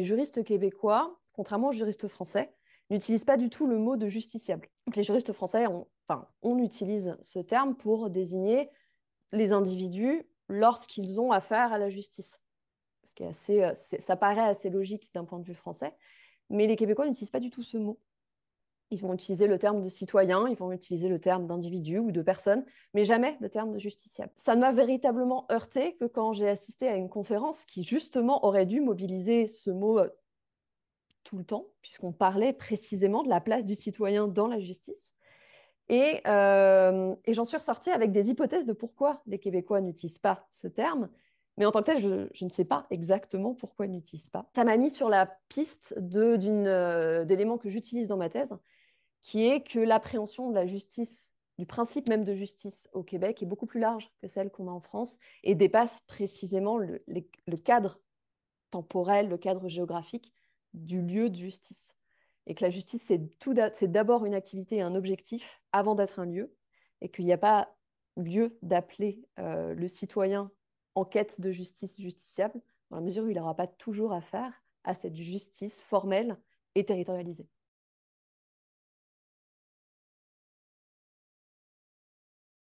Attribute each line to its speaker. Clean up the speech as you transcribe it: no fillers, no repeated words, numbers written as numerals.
Speaker 1: juristes québécois, contrairement aux juristes français, n'utilisent pas du tout le mot de justiciable. Donc les juristes français, on utilise ce terme pour désigner les individus lorsqu'ils ont affaire à la justice. Ce qui est ça paraît assez logique d'un point de vue français, mais les Québécois n'utilisent pas du tout ce mot. Ils vont utiliser le terme de citoyen, ils vont utiliser le terme d'individu ou de personne, mais jamais le terme de justiciable. Ça ne m'a véritablement heurté que quand j'ai assisté à une conférence qui justement aurait dû mobiliser ce mot tout le temps, puisqu'on parlait précisément de la place du citoyen dans la justice. Et j'en suis ressortie avec des hypothèses de pourquoi les Québécois n'utilisent pas ce terme. Mais en tant que tel, je ne sais pas exactement pourquoi ils n'utilisent pas. Ça m'a mis sur la piste d'éléments que j'utilise dans ma thèse, qui est que l'appréhension de la justice, du principe même de justice au Québec, est beaucoup plus large que celle qu'on a en France et dépasse précisément le cadre temporel, le cadre géographique du lieu de justice. Et que la justice, c'est d'abord une activité et un objectif avant d'être un lieu, et qu'il n'y a pas lieu d'appeler le citoyen en quête de justice justiciable, dans la mesure où il n'aura pas toujours affaire à cette justice formelle et territorialisée.